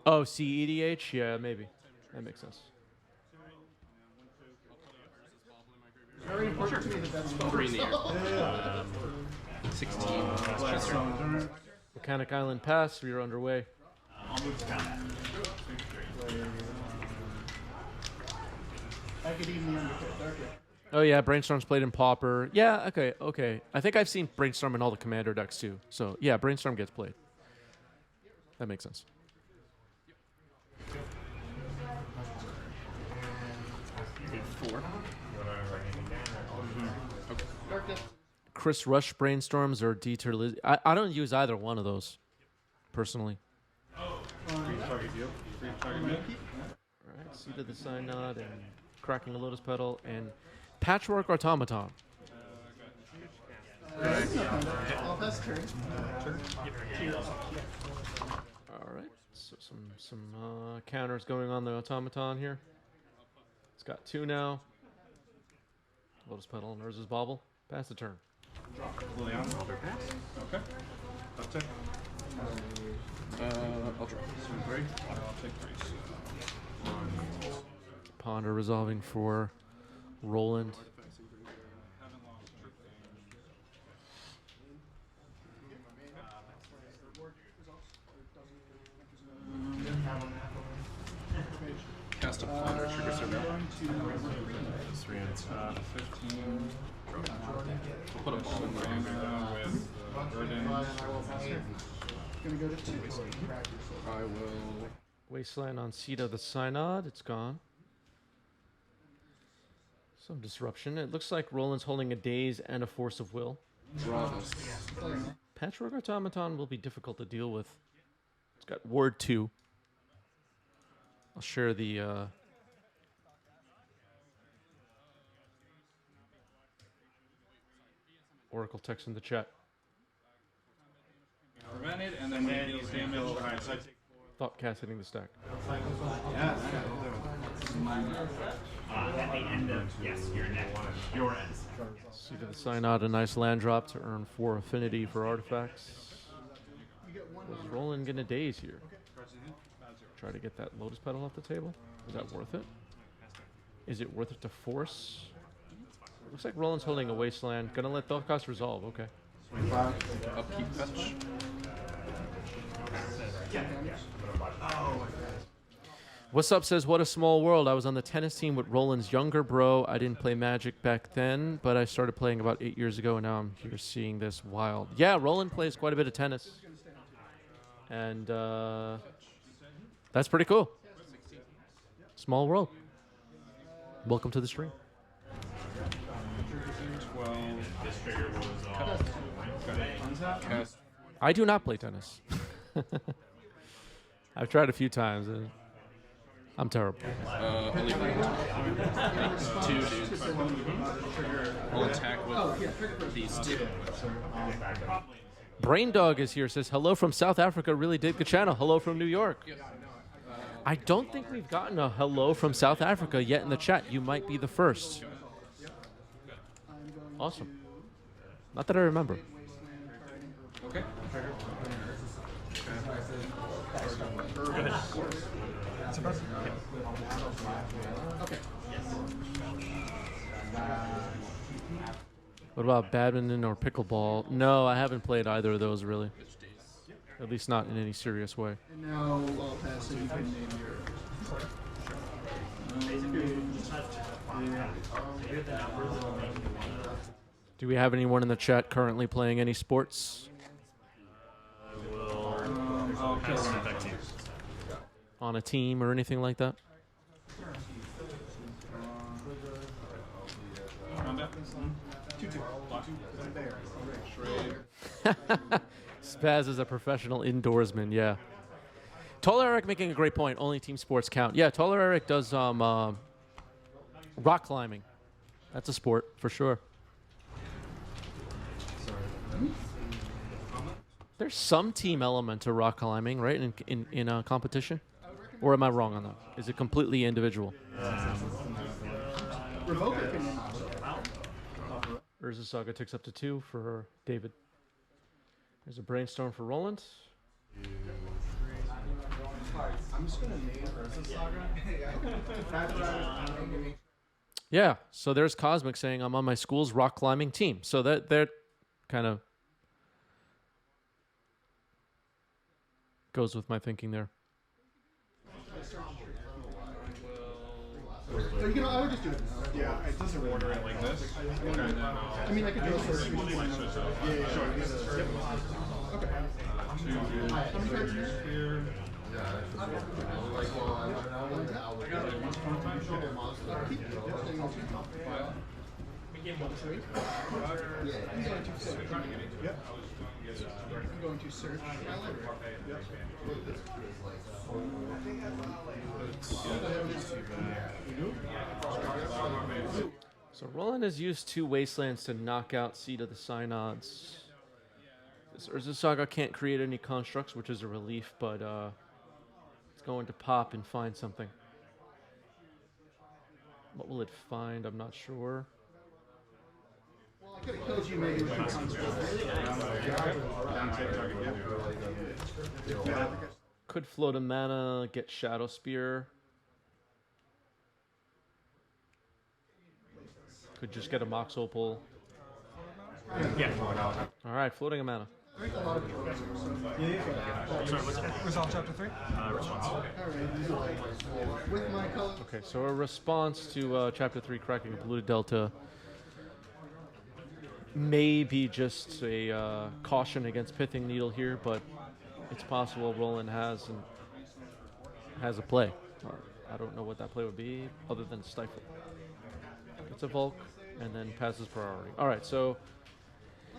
Oh, CEDH? Yeah, maybe. That makes sense. Very important to me that that's 3 in the air. 16. Mechanic Island pass. We are underway. I'll move to combat. Academia. Okay. Oh yeah, Brainstorm's played in Pauper. Yeah, okay. I think I've seen Brainstorm in all the Commander decks too. So yeah, Brainstorm gets played. That makes sense. Four. Okay. Chris Rush Brainstorms or Dieter Liz. I don't use either one of those, personally. Free target deal. Free target me. Alright, Seed of the Synod and Cracking a Lotus Petal and Patchwork Automaton. I'll pass turn. Alright, so some counters going on the Automaton here. It's got 2 now. Lotus Petal and Urza's Bauble. Pass the turn. Liliana, I'll pass. Okay. I'll take. I'll draw. 3. I'll take 3. Ponder resolving for Roland. Cast a Ponder, trigger survey. 3 and 15. We'll put a ball in there with Burden. Gonna go to 2. I will. Wasteland on Seed of the Synod. It's gone. Some disruption. It looks like Roland's holding a Daze and a Force of Will. Draw this. Patchwork Automaton will be difficult to deal with. It's got Ward 2. I'll share the Oracle text in the chat. Prevented, and then when it deals damage. Alright, so I take 4. Thought cast hitting the stack. Yeah. At the end of, yes, your next one. Your end. Seed of the Synod, a nice land drop to earn 4 affinity for artifacts. Was Roland gonna Daze here? Try to get that Lotus Petal off the table. Is that worth it? Is it worth it to force? Looks like Roland's holding a Wasteland. Gonna let Thought resolve. Okay. 25. Upkeep fetch. What's up says, what a small world. I was on the tennis team with Roland's younger bro. I didn't play Magic back then, but I started playing about 8 years ago, and now I'm here seeing this wild. Yeah, Roland plays quite a bit of tennis. And that's pretty cool. Small world. Welcome to the stream. 12. Cast. I do not play tennis. I've tried a few times. And I'm terrible. I'll leave it. 2 dudes. I'll attack with these 2. Brain Dog is here. Says, hello from South Africa. Really dig the channel. Hello from New York. I don't think we've gotten a hello from South Africa yet in the chat. You might be the first. Awesome. Not that I remember. Okay. Okay. What about badminton or pickleball? No, I haven't played either of those really. At least not in any serious way. And now I'll pass and you can name your. Do we have anyone in the chat currently playing any sports? I'll kill him. On a team or anything like that? Combat. 2/2. Block. There. Trade. Spaz is a professional indoorsman, yeah. Taller Eric making a great point. Only team sports count. Yeah, Taller Eric does rock climbing. That's a sport for sure. There's some team element to rock climbing, right? In a competition, or am I wrong on that? Is it completely individual? Revoker can Urza Saga takes up to 2 for David. There's a brainstorm for Roland. I'm just gonna name Urza Saga. Yeah, so there's Cosmic saying I'm on my school's rock climbing team. So that kind of goes with my thinking there. So you know, I would just do it now. Yeah, it doesn't order it like this. Okay, then I mean, I could do a search. switch out. Yeah, Sure. Okay. How many cards? Here. I'm going to search my library. So Roland has used 2 Wastelands to knock out Seed of the Synods. This Urza Saga can't create any constructs, which is a relief, but it's going to pop and find something. What will it find? I'm not sure. Well, I could have killed you maybe with my Could float a mana, get Shadow Spear. Could just get a Mox Opal. Yeah. Alright, floating a mana. Resolve chapter 3? Response. with my color. Okay, so a response to Chapter 3 cracking a polluted delta may be just a caution against Pithing Needle here, but it's possible Roland has a play. I don't know what that play would be other than Stifle. It's a Volk and then passes priority. Alright, so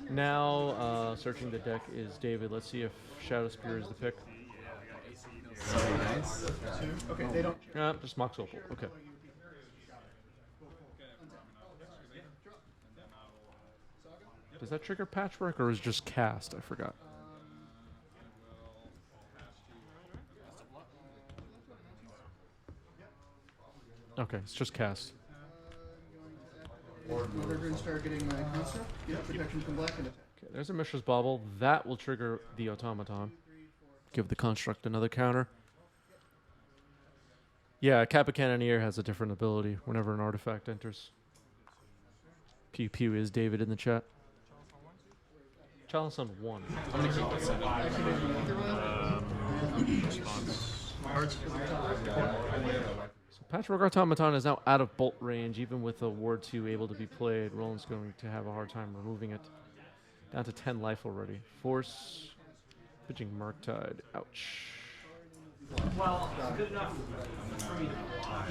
now searching the deck is David. Let's see if Shadow Spear is the pick. Okay, they don't. Just Mox Opal. Okay. Does that trigger Patchwork or is it just cast? I forgot. Okay, it's just cast. Whenever you start getting my construct, get protection from black and attack. Okay, there's a Mishra's Bauble. That will trigger the Automaton. Give the construct another counter. Yeah, Kappa Cannoneer has a different ability whenever an artifact enters. Pew Pew is David in the chat. Chalice on 1. I'm gonna keep it 7. So Patchwork Automaton is now out of bolt range, even with a Ward 2 able to be played. Roland's going to have a hard time removing it. Down to 10 life already. Force. Pitching Murktide. Ouch. Well, good enough for me.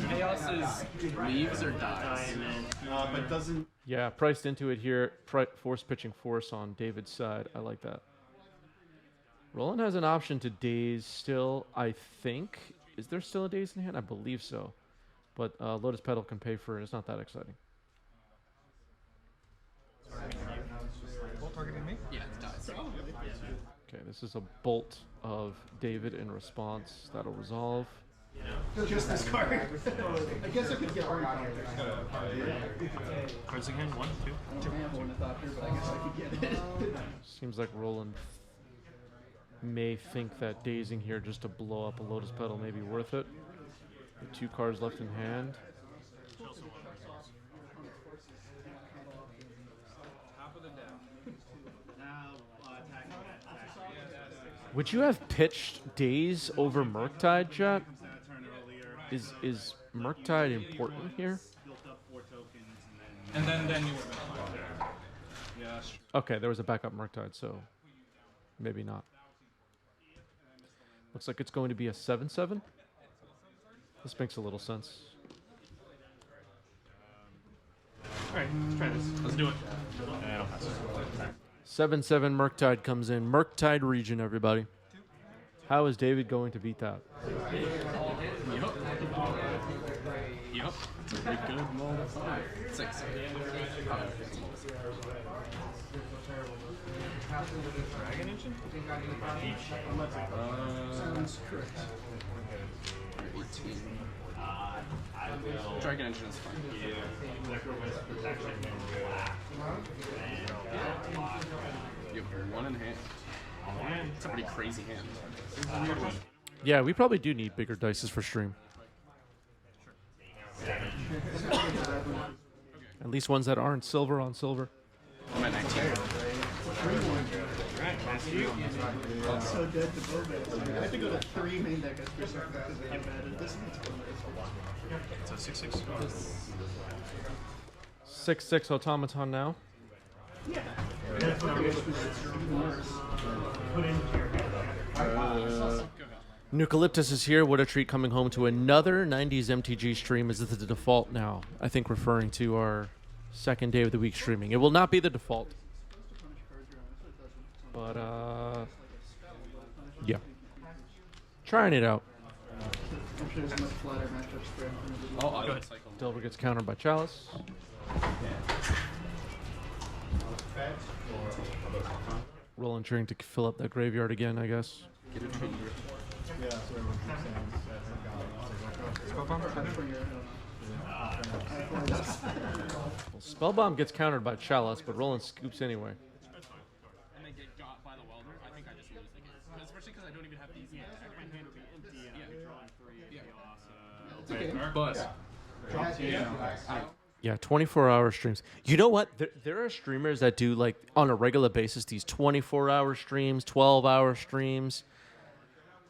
Chaos is leaves or dies. But doesn't. Yeah, priced into it here. Force pitching Force on David's side. I like that. Roland has an option to daze still, I think. Is there still a daze in hand? I believe so. But Lotus Petal can pay for it. It's not that exciting. Bolt targeting me? Yeah, it dies. Okay, this is a bolt of David in response. That'll resolve. Just this card. I guess I could get one. Cards again, 1, 2. I have one I thought here, but I guess I could get it. Seems like Roland may think that dazing here just to blow up a Lotus Petal may be worth it. With 2 cards left in hand. Would you have pitched Daze over Murktide, chat? Is Murktide important here? And then you would have been fine. Yeah, sure. Okay, there was a backup Murktide, so maybe not. Looks like it's going to be a 7/7. This makes a little sense. Alright, let's try this. Let's do it. And I'll pass it. 7/7 Murktide comes in. Murktide region, everybody. How is David going to beat that? Yep. It's a pretty good roll. 6. Dragon Engine? Sounds correct. 18. Dragon Engine is fine. You have 1 in hand. It's a pretty crazy hand. Yeah, we probably do need bigger dices for stream. At least ones that aren't silver on silver. I'm at 19. I'm so dead to Bowman. I had to go to 3 main deck for a second because I get mad at this one. So 6/6. 6/6 automaton now. Eucalyptus is here. What a treat coming home to another 90s MTG stream. Is this the default now? I think referring to our second day of the week streaming. It will not be the default. But, yeah. Trying it out. I'm sure there's a much flatter matchup spread. Oh, auto cycle. Delver gets countered by Chalice. Roland trying to fill up that graveyard again, I guess. Get a tree. Well, Spellbomb gets countered by Chalice, but Roland scoops anyway. And they get got by the welder. I think I just lose the game. Especially because I don't even have these yet. My hand will be empty and I'm drawing 3. Yeah. But Yeah, 24-hour streams. You know what? There are streamers that do, like, on a regular basis, these 24-hour streams, 12-hour streams.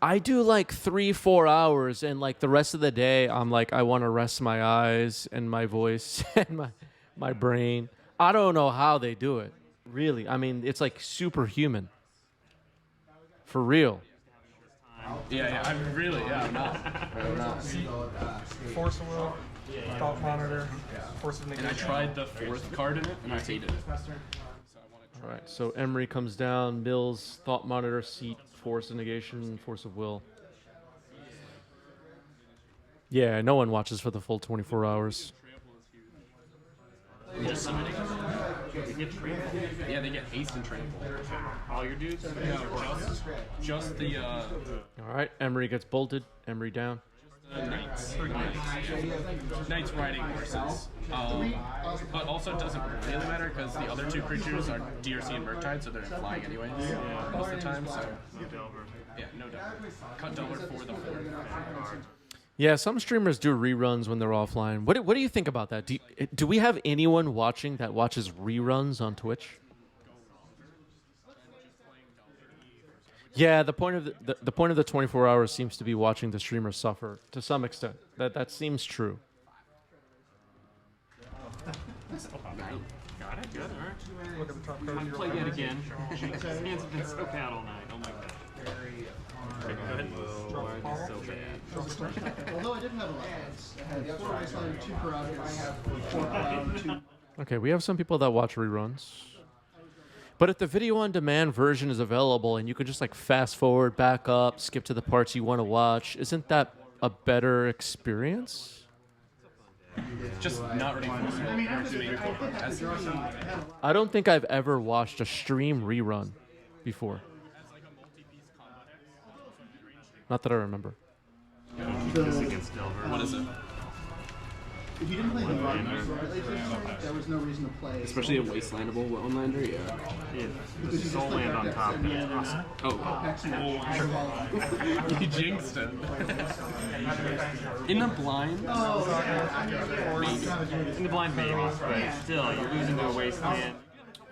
I do, like, 3-4 hours, and, like, the rest of the day, I'm like, I want to rest my eyes and my voice and my brain. I don't know how they do it, really. I mean, it's, like, superhuman. For real. yeah, I'm really, I'm not. Force of Will, Thought Monitor, Force of And Negation. I tried the 4th card in it, and I hated it. So I wanted to All right, so Emery comes down, Mills, Thought Monitor, Seat, Force of Negation, Force of Will. Yeah, no one watches for the full 24 hours. just submitting. Yeah, they get haste and trample. All your dudes? Just the All right, Emery gets bolted. Emery down. knights. Knights riding horses. But also it doesn't really matter because the other 2 creatures are DRC and Murktide, so they're flying anyways most of the time. So yeah, no doubt. Cut Delver for the 4. Yeah, some streamers do reruns when they're offline. What do you think about that? Do we have anyone watching that watches reruns on Twitch? Yeah, the point of the point of the 24 hours seems to be watching the streamer suffer to some extent. That seems true. Got it? Good. All right. Look at the top card of your Play library. that again. His hands have been so bad all night. Oh my god. Okay, go ahead. Why so bad? Although I didn't have a lot of I had 4 baseline, 2 prerogatives, 4 cloud, 2. Okay, we have some people that watch reruns. But if the video on demand version is available and you can just like fast forward, back up, skip to the parts you want to watch, isn't that a better experience? Just not really forcing. I don't think I've ever watched a stream rerun before. Not that I remember. What is it? If you didn't play the Rock, there was no reason to play. Especially a wastelandable Onelander, The soul land on top. Oh, you jinxed it. In the blind? In the blind maybe, but still, you're losing to a wasteland.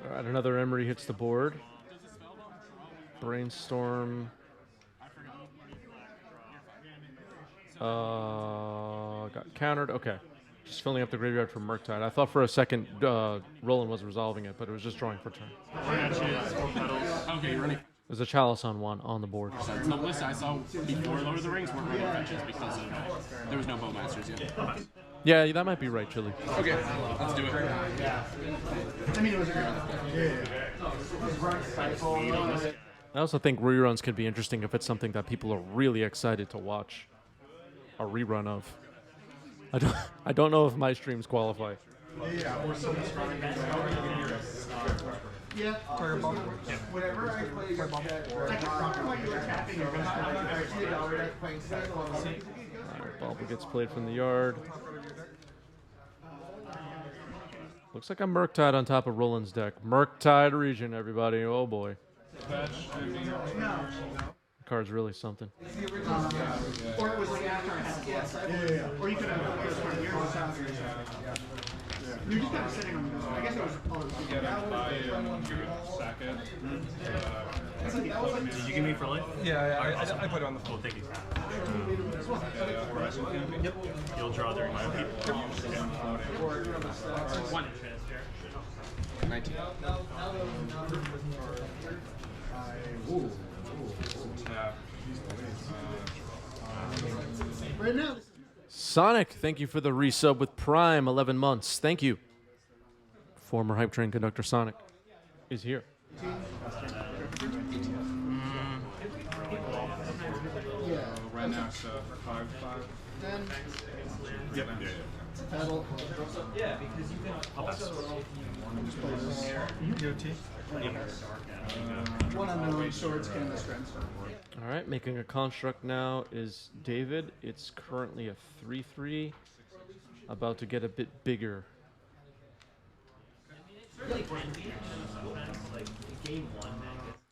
All right, another Emery hits the board. Brainstorm. Got countered. Okay. Just filling up the graveyard for Murktide. I thought for a second Roland was resolving it, but it was just drawing for turn. Okay, you're running. There's a Chalice on one on the board. The list I saw before Lord of the Rings weren't running fetches because of there was no Bowmasters yet. Yeah, that might be right, Chili. Okay, let's do it. I mean, it was I also think reruns could be interesting if it's something that people are really excited to watch a rerun of. I don't know if my streams qualify. Yeah. Target bomb. Whatever I play, you're while you were tapping, you're going to Alright, Bauble gets played from the yard. Looks like a Murktide on top of Roland's deck. Murktide region, everybody. Oh boy. card's really something. Or it was like after I had the DS. Or you could have put this card here. You're just kind of sitting on this. I guess it was all of the Did you give me for life? Yeah, I put it on the Cool, floor. thank you. Yep. You'll draw during my upkeep. One. 19. Right now, Sonic, thank you for the resub with Prime, 11 months. Thank you. Former Hype Train conductor Sonic is here. Right now it's 5-5. then Yep. paddle. DOT. One unknown swords canvas transfer. All right, making a construct now is David. It's currently a 3-3, about to get a bit bigger.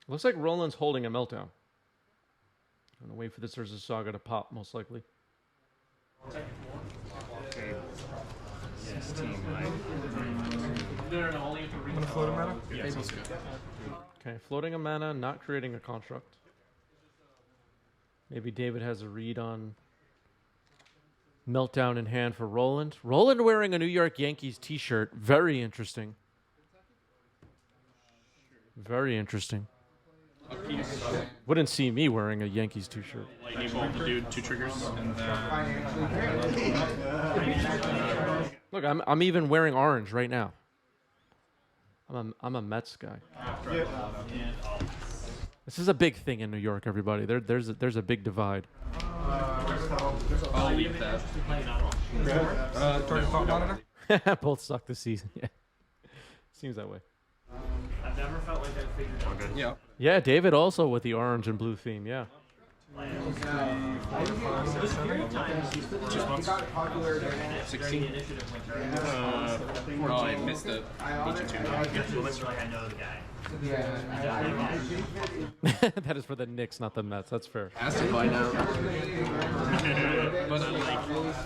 Looks like Roland's holding a meltdown. I'm gonna wait for this Urza Saga to pop, most likely. 16, right? I'm gonna float a mana. Yeah, sounds good. Okay, floating a mana, not creating a construct. Maybe David has a read on meltdown in hand for Roland. Roland wearing a New York Yankees t-shirt. Very interesting. Very interesting. Wouldn't see me wearing a Yankees t-shirt. Lightning bolt to do 2 triggers. And then Look, I'm even wearing orange right now. I'm a Mets guy. This is a big thing in New York, everybody. There's a big divide. I'll leave that. Target thought monitor. Both suck this season. Yeah, seems that way. I've never felt like I figured out. Good. Yeah. Yeah, David also with the orange and blue theme. Yeah. 16. Oh, I missed it. Like I know the guy. That is for the Knicks, not the Mets. That's fair. Has to find out. But I'm like,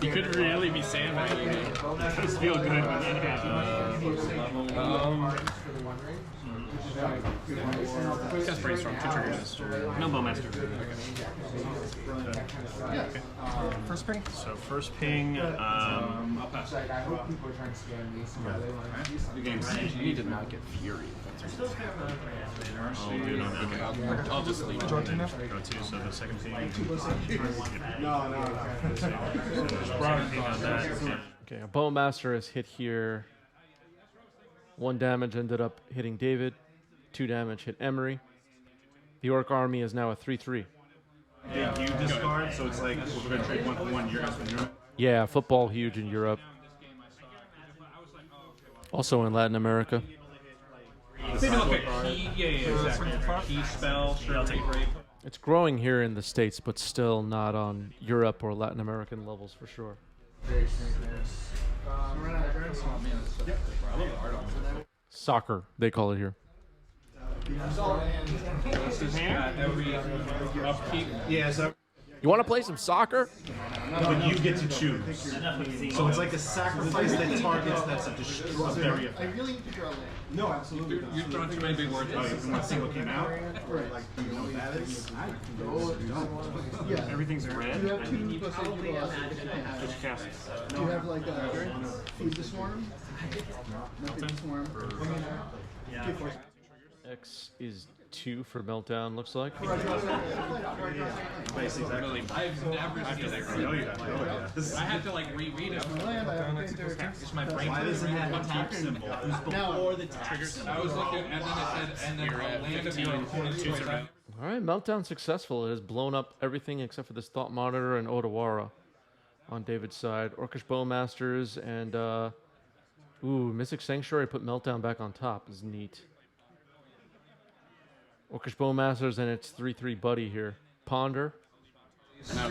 you could really be sandbagging me. It does feel good when that happens. Just brainstorm 2 triggers. No Bowmaster. First ping. So first ping, I'll pass. You need to not get Fury. I'll do it on that. Okay, I'll just leave it. Draw 2 now. Go 2, so the second ping. Okay, a Bowmaster is hit here. 1 damage ended up hitting David. 2 damage hit Emery. The Orc army is now a 3-3. Yeah, you discard, so it's like we're gonna trade 1 for 1. You're guys from Europe. Yeah, football huge in Europe. Also in Latin America. Key spell, sure, take break. It's growing here in the States, but still not on Europe or Latin American levels for sure. Soccer, they call it here. Upkeep. Yeah, so You want to play some soccer? but you get to choose. So it's like a sacrifice that targets that's a very I really need to draw land. No, absolutely. You're throwing too many big words. Oh, you want to see what came out? Right. Like, you know what that is? Yeah. Everything's red. You have 2 plus 8 velocity. Just cast. Do you have like feed the swarm? No feed the swarm. X is 2 for meltdown, looks like. Basically. I've never seen that. I had to like reread it. Land, I have a painter. It's my brain. Why doesn't it have a tap symbol? Now, the triggers. I was looking, and then it said, and then land 15, 2 red. All right, meltdown successful. It has blown up everything except for this Thought Monitor and Odawara on David's side. Orcish Bowmasters and, Mystic Sanctuary put meltdown back on top is neat. Orcish Bowmasters and its 3-3 buddy here. Ponder. It's not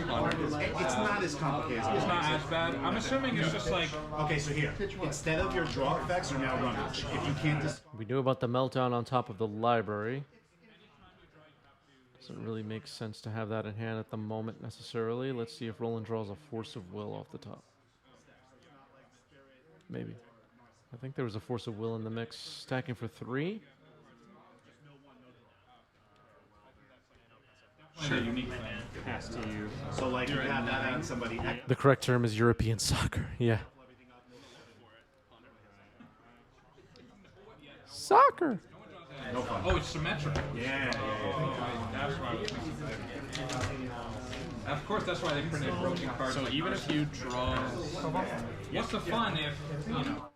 as complicated. It's not as bad. I'm assuming it's just like Okay, so here, instead of your draw effects are now runners. If you can't We knew about the meltdown on top of the library. Doesn't really make sense to have that in hand at the moment necessarily. Let's see if Roland draws a Force of Will off the top. Maybe. I think there was a Force of Will in the mix. Stacking for 3. Sure, unique pass to you. So like you have that on somebody. The correct term is European soccer. Yeah. Soccer. No fun. Oh, it's symmetrical. Yeah. That's why. Of course, that's why they printed broken cards. So like even if you draw, what's the fun if you know?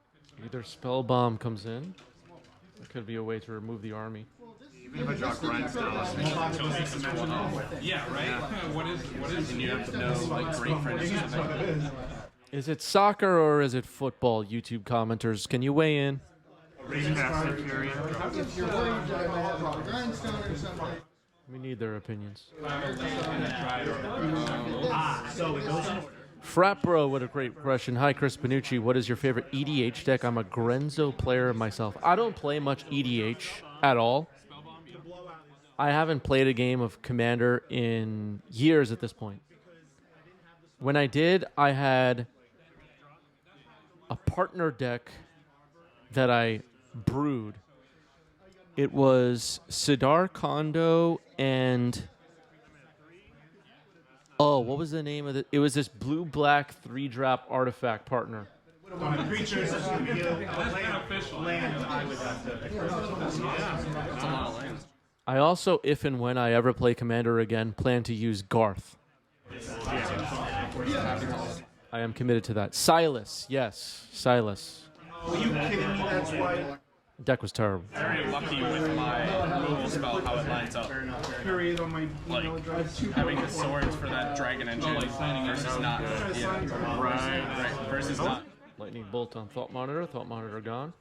Either Spell Bomb comes in. It could be a way to remove the army. Even if I draw grindstone, Yeah, right. What is? and you have to know like great friends. Is it soccer or is it football? YouTube commenters, can you weigh in? pass to Fury. If you're worried that I might have a grindstone or something. We need their opinions. So it goes in. Frat Bro, what a great question. Hi, Chris Panucci. What is your favorite EDH deck? I'm a Grenzo player myself. I don't play much EDH at all. I haven't played a game of Commander in years at this point. When I did, I had a partner deck that I brewed. It was Sidar Kondo and... Oh, what was the name of it? It was this blue-black 3-drop artifact partner. Creatures that you Beneficial. land, I would have to. That's a lot of lands. I also, if and when I ever play Commander again, plan to use Garth. I am committed to that. Silas, yes, Silas. Are you kidding me? That's why. Deck was terrible. Very lucky with my removal spell how it lines up. Period on my Like having the swords for that dragon engine versus not. Yeah. Right. Versus not. Lightning Bolt on Thought Monitor. Thought Monitor gone.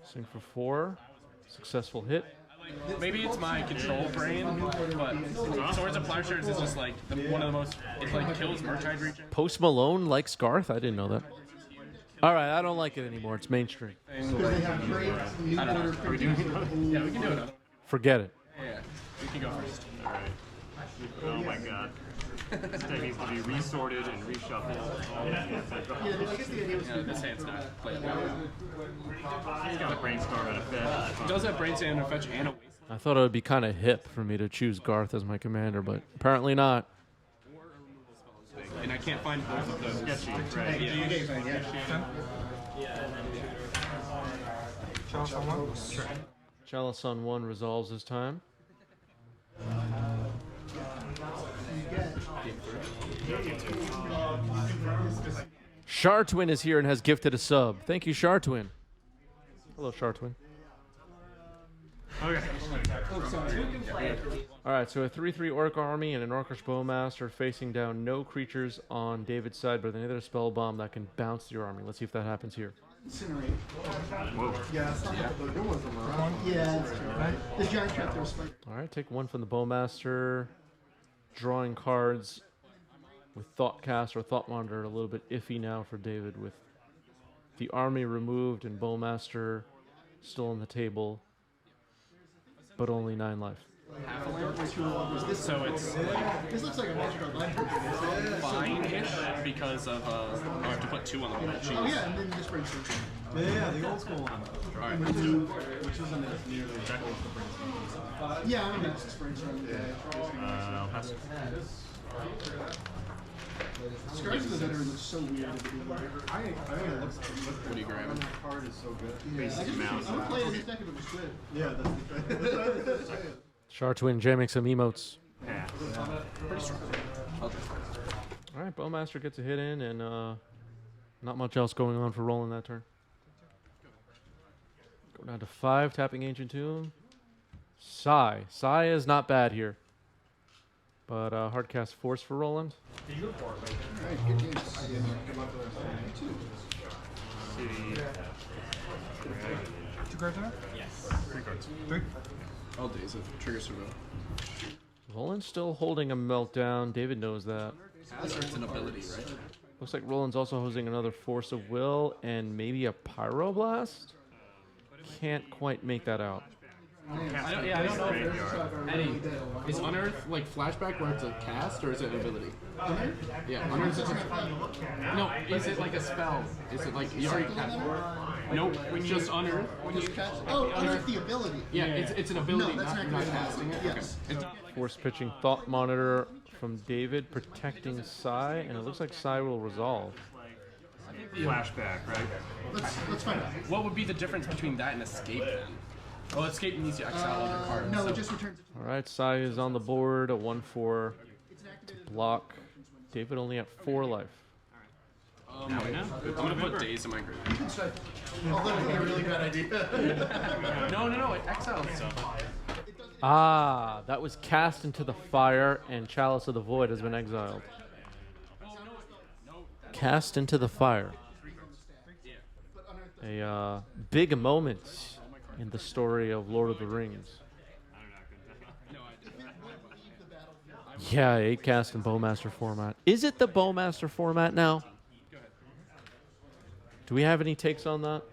Swing for 4. Successful hit. Maybe it's my control brain, but Swords of Plowshares is just like one of the most. It like kills Murktide region. Post Malone likes Garth? I didn't know that. All right, I don't like it anymore. It's mainstream. Because they have great new order printing. Yeah, we can do another. Forget it. Yeah, we can go first. Alright. Oh my god. This deck needs to be resorted and reshuffled. Yeah, I guess the idea was Yeah, this hand's not playable. It's got a brainstorm and a fetch. It does have Brainstorm and a fetch and a waste. I thought it would be kind of hip for me to choose Garth as my commander, but apparently not. And I can't find both of those. Sketchy, right? Chalice on 1 resolves this time. Chartwin is here and has gifted a sub. Thank you, Chartwin. Hello, Chartwin. Okay. All right, so a 3/3 Orc army and an Orcish Bowmaster facing down no creatures on David's side, but another spell bomb that can bounce your army. Let's see if that happens here. Incinerate. Whoa. Yeah, it's not like the good ones around. Yeah, that's true. The giant trap there was fun. All right, take 1 from the Bowmaster. Drawing cards with Thoughtcast or Thought Monitor a little bit iffy now for David with the army removed and Bowmaster still on the table, but only 9 life. So it's This looks like a monster life. fine-ish because of I have to put 2 on the board. Oh yeah, and then just bring some. Yeah, the old school one. Alright. Which isn't as nearly exactly the brainstorm. Yeah, I'm gonna just bring some. I'll pass. Scars of the Veteran looks so weird. I think it looks What do you grab? the card is so good. Basic mouse. I would play it in this deck if it was good. Yeah, that's the thing. Chartwin jamming some emotes. Pass. All right, Bowmaster gets a hit in, and not much else going on for Roland that turn. Go down to 5, tapping Ancient Tomb. Sigh. Sigh is not bad here. But Hardcast Force for Roland. Alright, good news. Two cards in it? Yes. 3 cards. 3? All days of trigger survival. Roland's still holding a meltdown. David knows that. It's an ability, right? Looks like Roland's also hosting another Force of Will and maybe a Pyroblast. Can't quite make that out. I don't know. Eddie, is Unearth like flashback where it's a cast or is it an ability? Yeah, Unearth is no. Is it like a spell? Is it like you already cast? Nope. Just Unearth. Unearth the ability. Yeah, it's an ability, No, that's not not casting it. Yes. Okay. It's not like Force pitching Thought Monitor from David, protecting Sai, and it looks like Sai will resolve. Flashback, right? Let's find out. what would be the difference between that and escape then? Well, escape needs to exile other cards. No, so- it just returns it. All right, Sai is on the board, a 1/4 to block. David only at 4 life. Now we know. I'm gonna put days in my group. Although it would be a really bad idea. No, it exiles stuff. Ah, that was cast into the fire, and Chalice of the Void has been exiled. Cast into the fire. A big moment in the story of Lord of the Rings. Yeah, 8 cast in Bowmaster format. Is it the Bowmaster format now? Do we have any takes on that?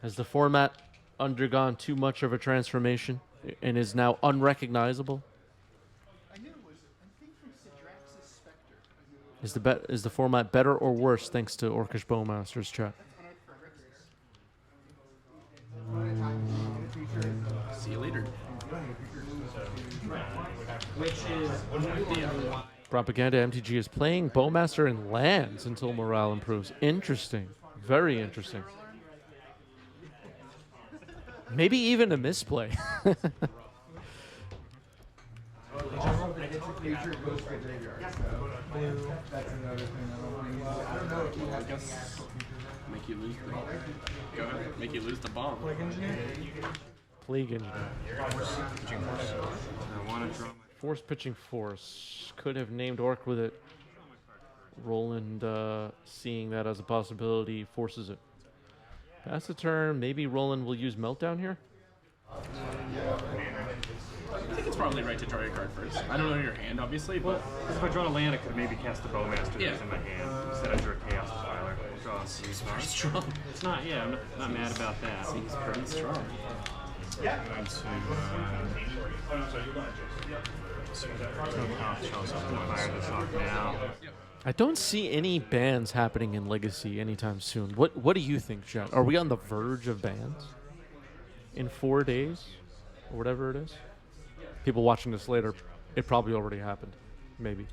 Has the format undergone too much of a transformation and is now unrecognizable? I knew it was, I think from Sidrax's Spectre. Is the format better or worse thanks to Orcish Bowmaster's chat? See you later. Propaganda MTG is playing Bowmaster in lands until morale improves. Interesting. Very interesting. Maybe even a misplay. I guess make you lose the go ahead. Make you lose the bomb. Plague Engineer. I want to draw my. Force pitching force. Could have named Orc with it. Roland, seeing that as a possibility, forces it. Pass the turn. Maybe Roland will use Meltdown here. I think it's probably right to draw your card first. I don't know your hand, obviously, but If I draw a land, I could maybe cast the Bowmaster Yeah. that's in my hand instead of draw Chaos Defiler. Draw. seems pretty strong. It's not. Yeah, I'm not mad about that. Seems pretty strong. I don't see any bans happening in Legacy anytime soon. What do you think, Jet? Are we on the verge of bans? In 4 days? Or whatever it is? People watching this later, it probably already happened. Maybe.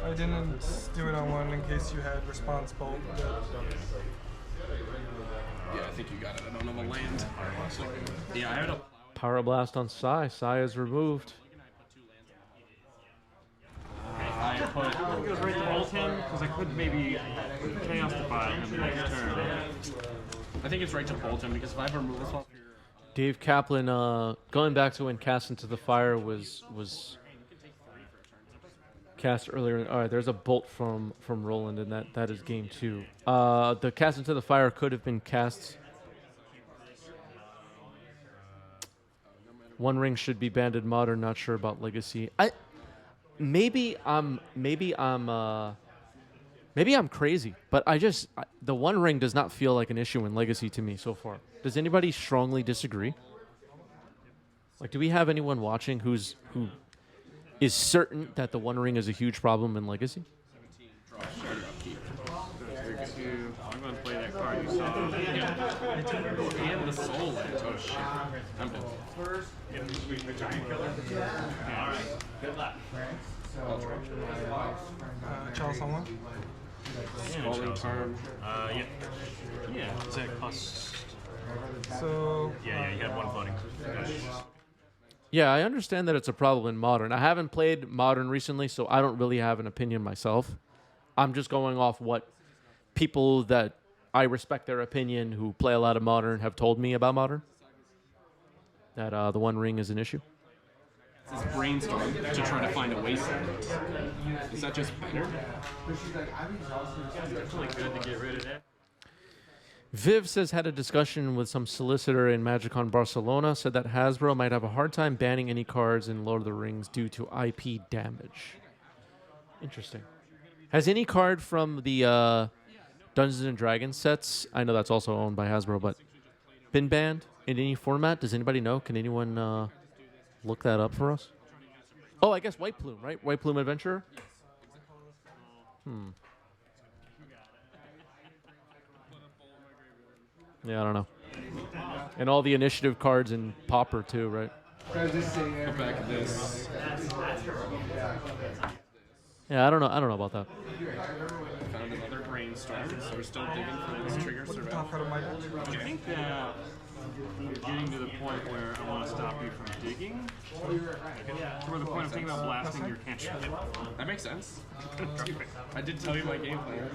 I didn't do it on one in case you had response bolt. Yeah, I think you got it. I don't know the land. Yeah, I had a. Power Blast on Sai. Sai is removed. I put. It was right to bolt him because I could maybe Chaos Defile him the next turn. I think it's right to bolt him because if I have a removal swap here. Dave Kaplan, going back to when Cast Into the Fire was cast earlier. All right, there's a bolt from Roland, and that is game 2. The Cast Into the Fire could have been cast. One Ring should be banned in Modern. Not sure about Legacy. Maybe I'm crazy, but the One Ring does not feel like an issue in Legacy to me so far. Does anybody strongly disagree? Like, do we have anyone watching who is certain that the One Ring is a huge problem in Legacy? I'm going to play that card you saw. And the soul land. Oh shit. I'm dead. Chalice on one? Scalding Charm. Yeah. Is that cost? So, Yeah, you have one floating. Yeah, I understand that it's a problem in Modern. I haven't played Modern recently, so I don't really have an opinion myself. I'm just going off what people that I respect their opinion who play a lot of Modern have told me about Modern. That the One Ring is an issue. This is brainstorm to try to find a wasteland. Is that just better? Definitely good to get rid of that. Viv says had a discussion with some solicitor in Magicon Barcelona, said that Hasbro might have a hard time banning any cards in Lord of the Rings due to IP damage. Interesting. Has any card from the Dungeons and Dragons sets, I know that's also owned by Hasbro, but been banned in any format? Does anybody know? Can anyone look that up for us? Oh, I guess White Plume, right? White Plume Adventurer? Yeah, I don't know. And all the initiative cards in Pauper too, right? Put back this. Yeah, I don't know. I don't know about that. Found another brainstorm, so we're still digging for this trigger surveil. Top out of my deck. I think that you're getting to the point where I want to stop you from digging. To the point of thinking about blasting your cantrip. That makes sense. I did tell you my game plan.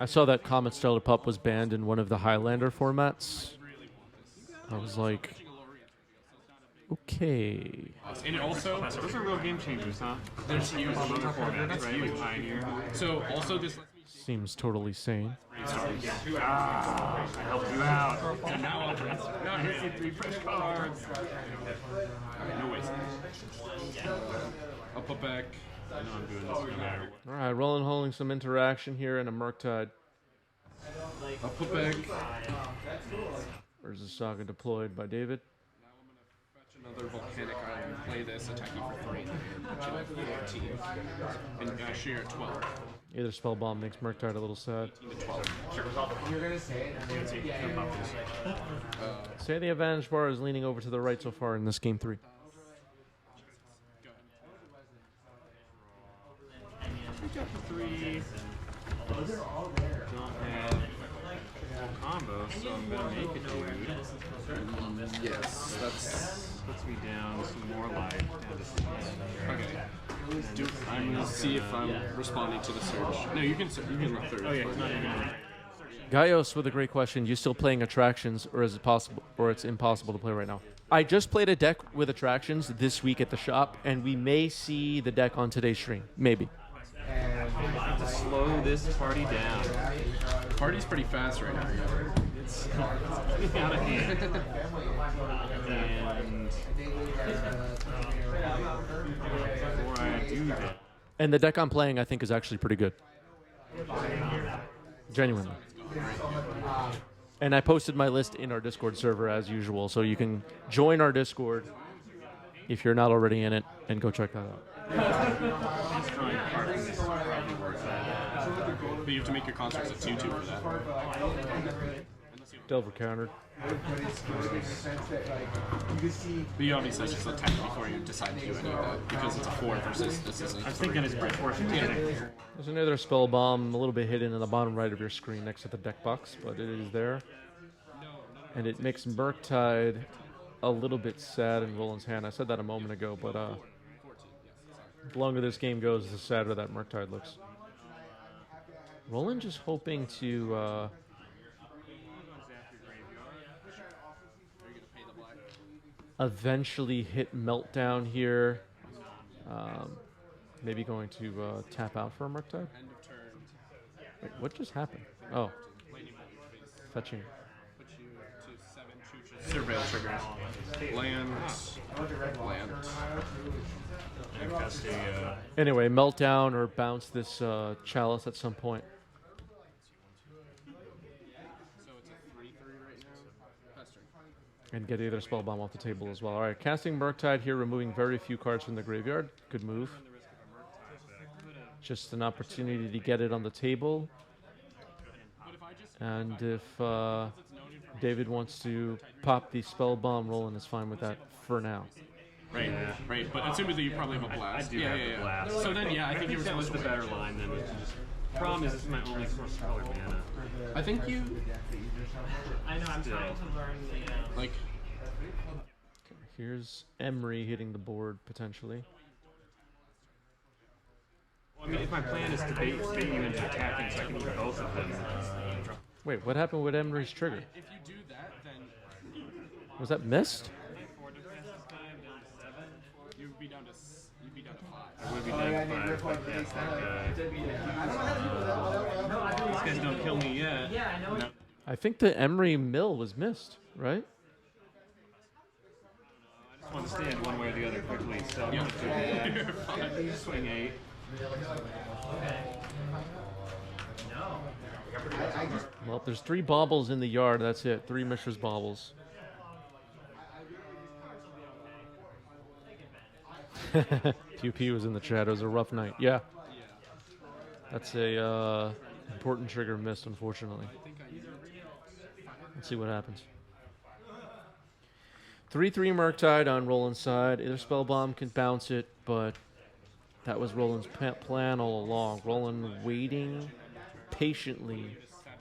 I saw that Comet Stellar Pup was banned in one of the Highlander formats. I was like, okay. And it also, Those are real game changers, huh? there's huge. Other formats, right? Like Pioneer. So also this. Seems totally sane. I helped you out. And now I'll Here's your 3 fresh cards. no waste. I'll put back. I know I'm doing this no matter what. All right, Roland holding some interaction here and a Murktide. I'll put back. Where's the Saga deployed by David? Fetch another volcanic island. Play this, attack you for 3. Put you at 14. And share at 12. Either Spellbomb makes Murktide a little sad. 18 to 12. Say the advantage bar is leaning over to the right so far in this game 3. Got the 3. Don't have combo, so I'm gonna make a dude. Yes, that's. Puts me down some more life. Down to 6. Okay. I'm gonna see if I'm responding to the search. No, you can look through. Oh yeah, he's not even gonna. Gaios with a great question. You still playing attractions, or is it possible, or it's impossible to play right now? I just played a deck with attractions this week at the shop, and we may see the deck on today's stream. Maybe. To slow this party down. The party's pretty fast right now. It's out of hand. And before I do that, And the deck I'm playing, I think, is actually pretty good. Genuinely. And I posted my list in our Discord server as usual, so you can join our Discord if you're not already in it, and go check that out. just trying to park this probably works out. But you have to make your constructs a 2/2 for that. Delver countered. But you obviously just attack before you decide to do any of that, because it's a 4 versus this is a 3. I was thinking it's pretty fortunate getting here. There's another spell bomb a little bit hidden in the bottom right of your screen next to the deck box, but it is there. And it makes Murktide a little bit sad in Roland's hand. I said that a moment ago, but the longer this game goes, the sadder that Murktide looks. Roland just hoping to eventually hit Meltdown here. Maybe going to tap out for a Murktide. End of turn. Wait, what just happened? Oh, fetching. Put you to 7 choo-choos. Surveil triggers. Land. Land. Cast a, Anyway, Meltdown or bounce this Chalice at some point. So it's a 3/3 right now. Pester. And get either spell bomb off the table as well. All right, casting Murktide here, removing very few cards from the graveyard. Good move. Just an opportunity to get it on the table. And if David wants to pop the spell bomb, Roland is fine with that for now. Right, right. But assuming that you probably have a blast. I do have the blast. So then, yeah, I think you were that was supposed the to better line than just. Problem is, it's my only source of colored mana. I think you I know, I'm trying to learn the. like. Here's Emery hitting the board potentially. Well, I mean, if my plan is to bait you into attacking so I can eat both of them. Wait, what happened with Emery's trigger? If you do that, then Was that missed? you'd be down to 5. I would be down to 5 if I cast that guy. These guys don't kill me yet. Yeah, I know. No. I think the Emery mill was missed, right? I just want to stand one way or the other quickly, so I'm Yeah. going to swing 8. Well, there's 3 baubles in the yard. That's it. 3 Mishra's baubles. Pew Pew was in the chat. It was a rough night. Yeah. That's a important trigger missed, unfortunately. Let's see what happens. 3/3 Murktide on Roland's side. Either Spellbomb can bounce it, but that was Roland's plan all along. Roland waiting patiently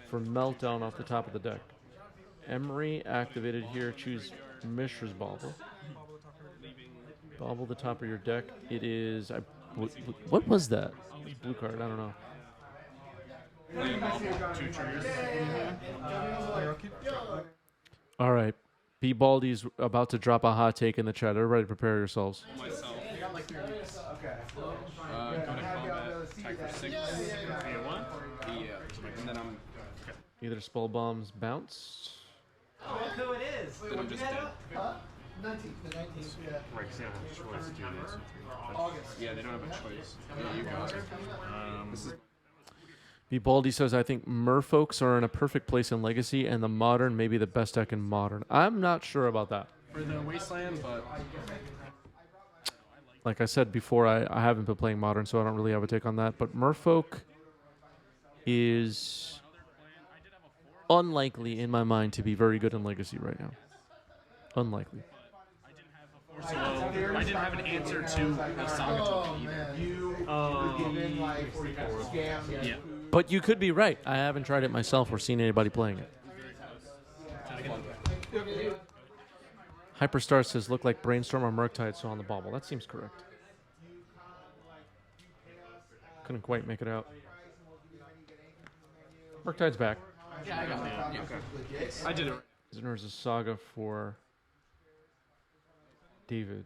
for Meltdown off the top of the deck. Emery activated here. Choose Mishra's Bauble. Bauble the top of your deck. It is... what was that? It was blue card. I don't know. All right. B. Baldy's about to drop a hot take in the chat. Everybody prepare yourselves. Myself. Go to combat, attack for 6. Yeah. And then I'm... Either spell bombs bounced. Oh, look who it is. Then I'm just dead. 19th, the 19th, yeah. Right, because they don't have a choice to do this. August. Yeah, they don't have a choice. Yeah, you go. This is... B. Baldy says, I think merfolks are in a perfect place in Legacy, and the Modern may be the best deck in Modern. I'm not sure about that. For the Wasteland, but... Like I said before, I haven't been playing Modern, so I don't really have a take on that. But Merfolk is unlikely, in my mind, to be very good in Legacy right now. Unlikely. So, I didn't have an answer to the Saga token either. Yeah. But you could be right. I haven't tried it myself or seen anybody playing it. Hyperstar says, look like Brainstorm or Murktide saw on the bauble. That seems correct. Couldn't quite make it out. Murktide's back. Yeah, I got that. Yeah, okay. I did it. There's a saga for David.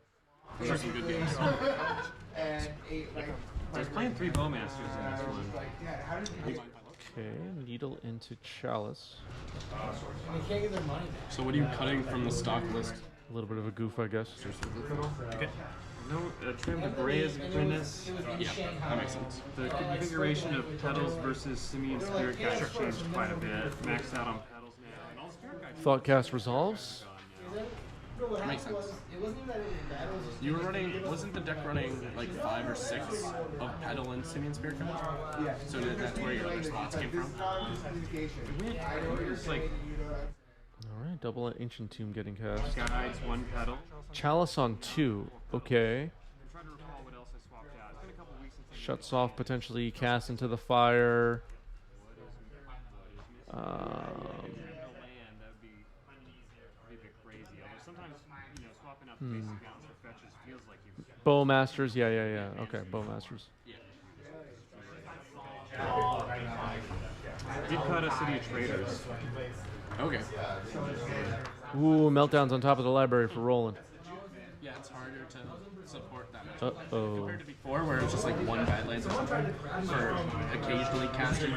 Those are some good games. I was playing 3 Bowmasters in this one. Okay, needle into chalice. So what are you cutting from the stock list? A little bit of a goof, I guess. Okay. No, Trim de Brea's Apprentice. Yeah, that makes sense. The configuration of Petals versus Simian Spirit Guides changed quite a bit. Maxed out on Petals now. And all Spirit Guides Thoughtcast resolves. That makes sense. You were running, wasn't the deck running like 5 or 6 of Petal and Simian Spirit Guides? So that's where your other spots came from? It's like Alright, double Ancient Tomb getting cast. Guides, 1 Petal. Chalice on 2. Okay. I'm trying to recall what else I swapped out. It's been a couple weeks since Shuts off, potentially cast into the fire. land, that would be a bit crazy. Although sometimes, swapping out the basic balance for fetches feels like you. Bowmasters, yeah. Okay, Bowmasters. Did cut a City of Traders. Okay. Ooh, Meltdown's on top of the library for Roland. Yeah, it's harder to support that much. Uh-oh. Compared to before, where it was just like 1 Badlands or something, for occasionally casting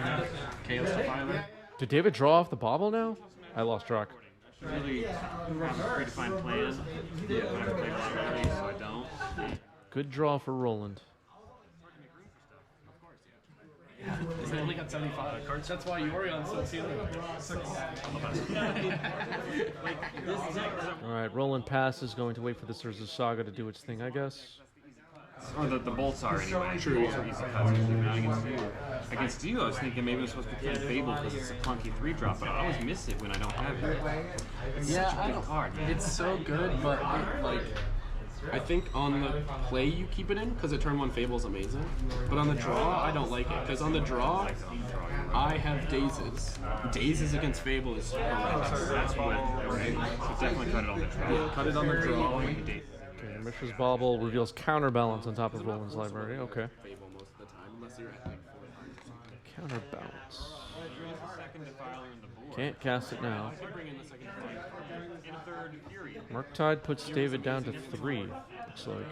Chaos Defiler. Did David draw off the bauble now? I lost track. Really have a predefined plan. Yeah. But I play library, so I don't. Good draw for Roland. They only got 75 cards. That's why Yorion's so sealed. Alright, Roland passes, going to wait for the Surge of Saga to do its thing, I guess. Or the bolts are anyway. True. Easy cuts usually not against you. Against you, I was thinking maybe I was supposed to be playing Fable because it's a clunky 3-drop, but I always miss it when I don't have it. It's such a good card. It's so good, but I think on the play you keep it in because at turn 1 Fable is amazing, but on the draw I don't like it because on the draw I have Dazes. Dazes against Fable is horrendous. That's what, right? So definitely cut it on the draw. Yeah, cut it on the draw. Okay, Mishra's Bauble reveals Counterbalance on top of Roland's library. Okay. Fable most of the time unless you're at like 4 cards. Counterbalance. Can't cast it now. Bring in the second in a third Fury. Murktide puts David down to 3. Looks like.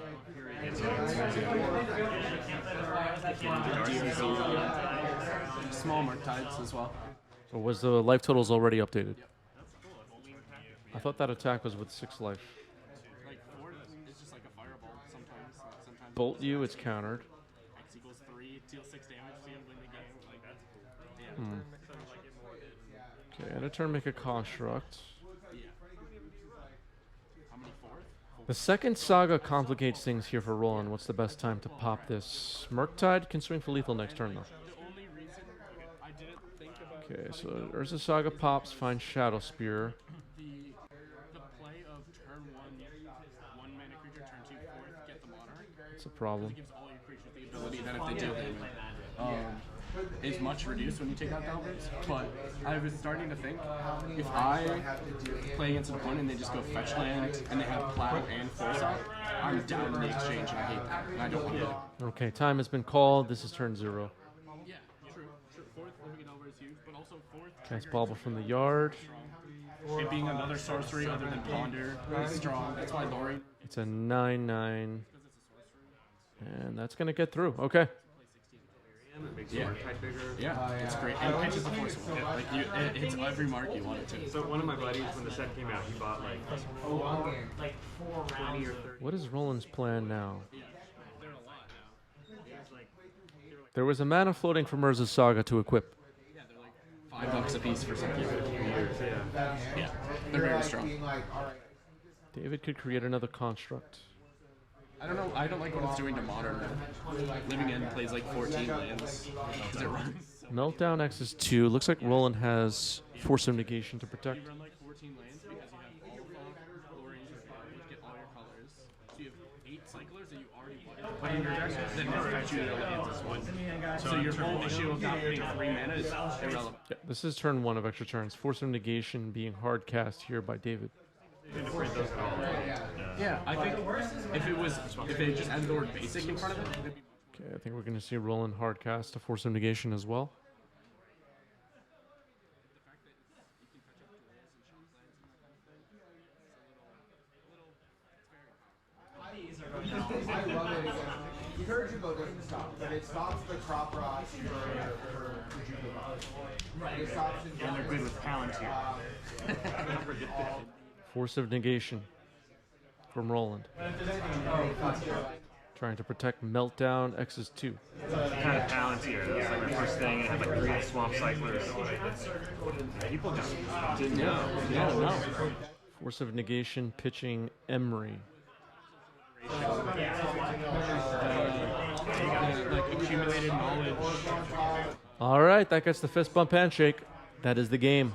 Small Murktides as well. Or was the life totals already updated? I thought that attack was with 6 life. Like 4, it's just like a fireball sometimes. Bolt you, it's countered. X equals 3. 3, deal 6 damage, see him win the game. Like that's cool. Yeah. Okay, end of turn, make a construct. Yeah. How many? 4th? The second saga complicates things here for Roland. What's the best time to pop this? Murktide can swing for lethal next turn, though. The only reason I didn't think about Okay, so Urza Saga pops, finds Shadow Spear. the play of turn 1 mana creature, turn 2 4th, get the monarch. It's a problem. It gives all your creatures the ability that if they do is much reduced when you take out Goblins. But I was starting to think, if I play against an opponent and they just go fetch land and they have Plow and Force Out, I'm down in the exchange and I hate that. And I don't want to do it. Okay, time has been called. This is turn 0. Yeah, true. 4th, living it over is huge, but also 4th. Cast Bauble from the yard. It being another sorcery other than Ponder is strong. That's why Lori. It's a 9/9. And that's going to get through. Okay. It makes Yeah. your type bigger. Yeah, it's great. And pitches the force one. Like it hits every mark you want it to. So one of my buddies, when the set came out, he bought like like 4 rounds. 20 or 30. What is Roland's plan now? Yeah, they're a lot now. There was a mana floating from Urza's Saga to equip. Yeah, they're like $5 a piece for some people. Yeah. Yeah, they're very strong. David could create another construct. I don't know. I don't like what it's doing to modern. Living End plays like 14 lands because it runs. Meltdown X is 2. Looks like Roland has Force of Negation to protect. You run like 14 lands because you have all Lorraine to get all your colors. So you have 8 cyclers that you already put. But in your deck, then never fetch you their lands as one. So your whole issue of not putting 3 mana is irrelevant. Yeah, this is turn 1 of extra turns. Force of Negation being hard cast here by David. Yeah, I think if they just added the word basic in front of it, it'd be Okay, I think we're going to see Roland hard cast a Force of Negation as well. I love it. Kurjubo doesn't stop, but it stops the crop rot for Kurjubo. It stops in And they're good with Palantir. Force of Negation from Roland. Trying to protect Meltdown X is 2. Kind of Palantir. That's like my first thing. It had like 3 swamp cyclers. People just didn't know. no. Force of Negation pitching Emery. Like accumulated knowledge. All right, that gets the fist bump handshake. That is the game.